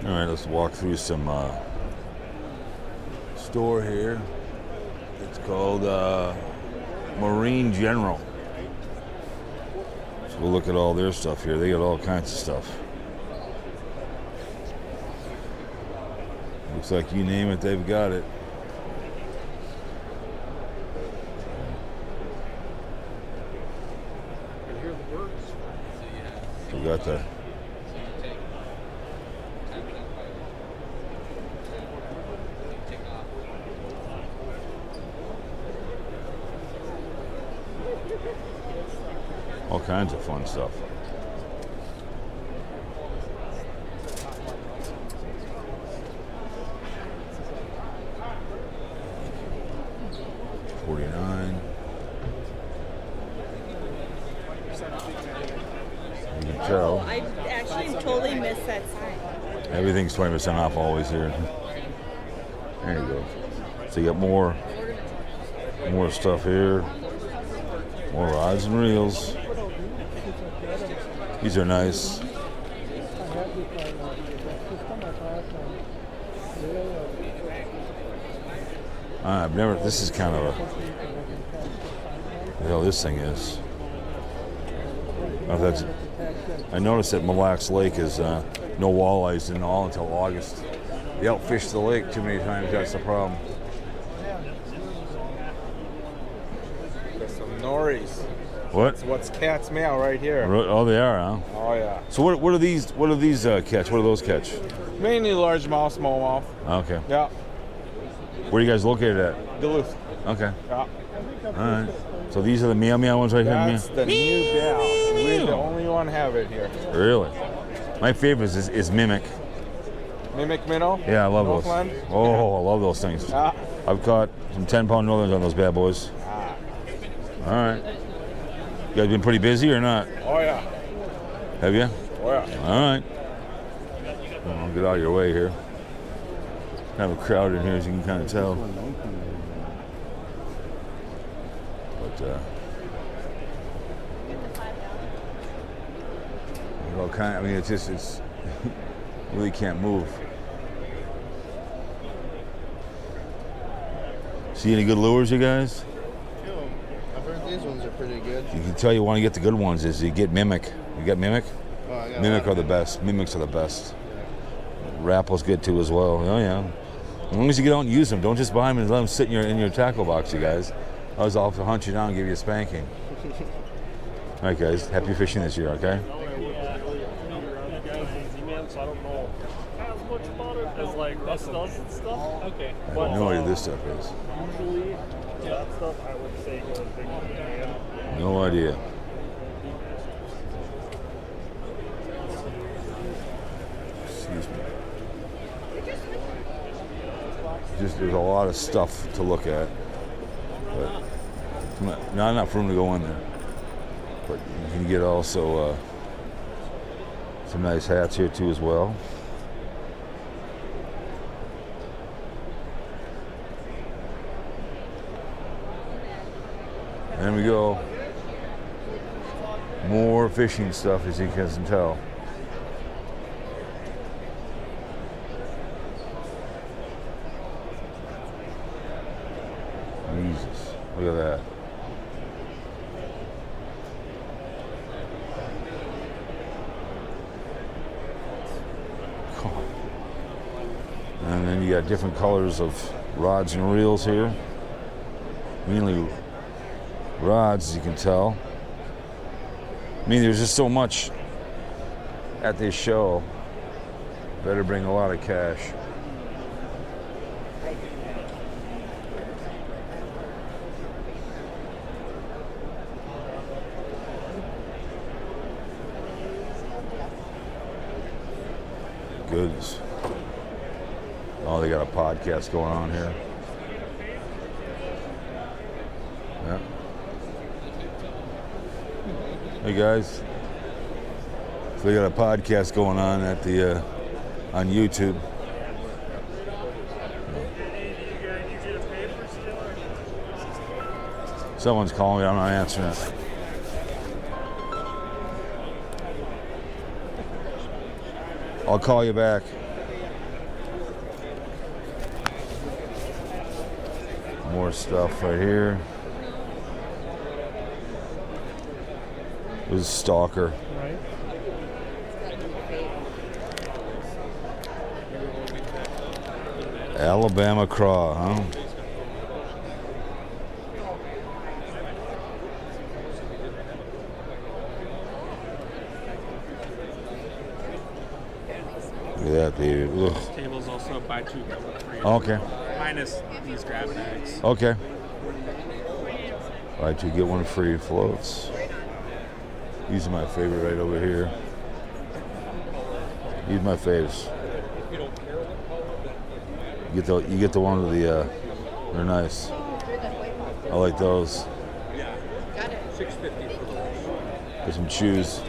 All right, let's walk through some store here. It's called Marine General. So we'll look at all their stuff here. They got all kinds of stuff. Looks like you name it, they've got it. We got the all kinds of fun stuff. $49. You can tell. I actually totally missed that sign. Everything's 20% off always here. There you go. So you got more stuff here. More rods and reels. These are nice. I've never, this is kind of a, what the hell this thing is. I noticed that Mille Lacs Lake is no walleyes in all until August. They outfish the lake too many times, that's the problem. There's some Norries. What? What's cat's meow right here? Oh, they are, huh? Oh yeah. So what are these? What do these catch? What do those catch? Mainly largemouth, smallmouth. Okay. Yeah. Where are you guys located at? Duluth. Okay. Yeah. All right. So these are the meow meow ones right here. That's the new bell. We're the only one have it here. Really? My favorite is Mimic. Mimic minnow. Yeah, I love Northland. those. Oh, I love those things. Yeah. I've caught some 10-pound northerns on those bad boys. Ah. All right. You guys been pretty busy or not? Oh yeah. Have you? Oh yeah. All right. Well, I'll get out of your way here. Kind of a crowd in here, as you can kind of tell. But all kind. I mean, it's really can't move. See any good lures, you guys? I've heard these ones are pretty good. You can tell you want to get the good ones is you get Mimic. You got Mimic? Oh, I got Mimic are the best. Mimics are the best. Rappel's good too as well. Oh yeah. As long as you get out and use them, don't just buy them and let them sit in your tackle box, you guys. Otherwise, I'll have to hunt you down and give you a spanking. All right, guys. Happy fishing this year, okay? So I don't know as much about it as like Russ does and stuff. Okay. I have no idea this stuff is. Usually, that stuff I would say goes big man. No idea. Excuse me. Just there's a lot of stuff to look at, but not enough room to go in there. But you can get also some nice hats here too as well. There we go. More fishing stuff, as you can tell. Jesus, look at that. And then you got different colors of rods and reels here. Mainly rods, as you can tell. I mean, there's just so much at this show. Better bring a lot of cash. Goodness. Oh, they got a podcast going on here. Yeah. Hey guys. So they got a podcast going on at the on YouTube. Someone's calling me. I'm not answering it. I'll call you back. more stuff right here. This is Stalker. Right. Alabama Craw, huh? Look at that, baby. Ugh. This table's also buy two, get one free. Okay. Minus these grab bags. Okay. Buy two, get one free floats. These are my favorite right over here. These are my faves. You get the one with the they're nice. I like those. Get some shoes.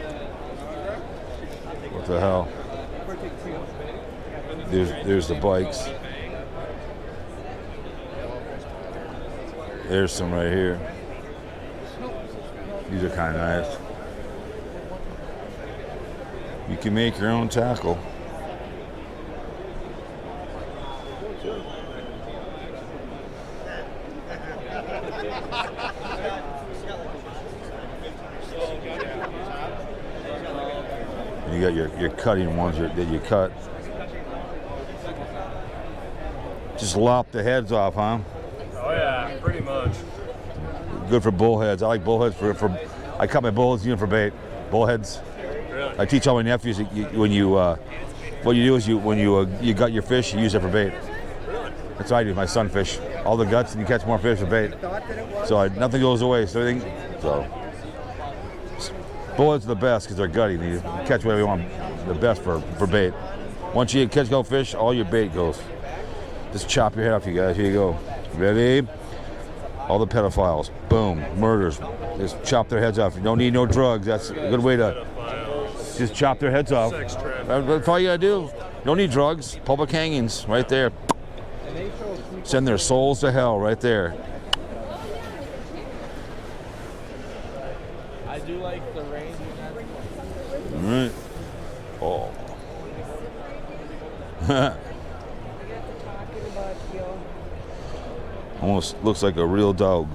What the hell? There's the bikes. There's some right here. These are kind of nice. You can make your own tackle. You got your cutting ones that you cut. Just lop the heads off, huh? Oh yeah, pretty much. Good for bullheads. I like bullheads for I cut my bullheads even for bait. Bullheads. Really? I teach all my nephews that what you do is when you gut your fish, you use it for bait. That's what I do with my sunfish. All the guts, and you catch more fish with bait. So nothing goes away. So bullheads are the best because they're gutting. You catch whatever you want. The best for bait. Once you catch go fish, all your bait goes. Just chop your head off, you guys. Here you go. Ready? All the pedophiles. Boom. Murders. Just chop their heads off. You don't need no drugs. That's a good way to just chop their heads off. Sex trafficking. That's all you gotta do. Don't need drugs. Public hangings right there. Send their souls to hell right there. I do like the range. All right. Oh. Almost looks like a real dog.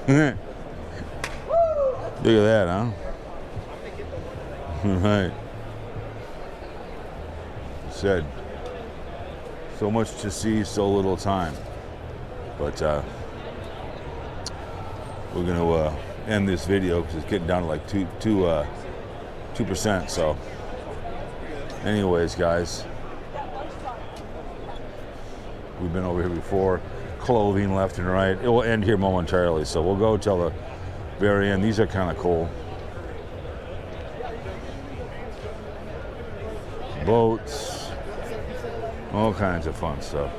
Look at that, huh? Right. Said, so much to see, so little time. But we're gonna end this video because it's getting down to like 2%. So, anyways, guys, we've been over here before. Clothing left and right. It will end here momentarily, so we'll go till the very end. These are kind of cool. Boats, all kinds of fun stuff.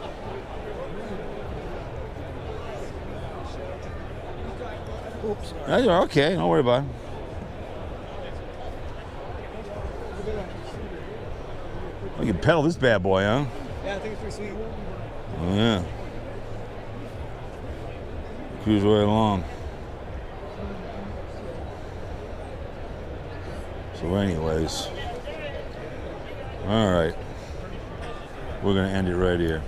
Oops. Okay, don't worry about it. You can pedal this bad boy, huh? Yeah, I think it's pretty sweet. Oh, yeah. Cruise right along. So anyways, all right, we're gonna end it right here.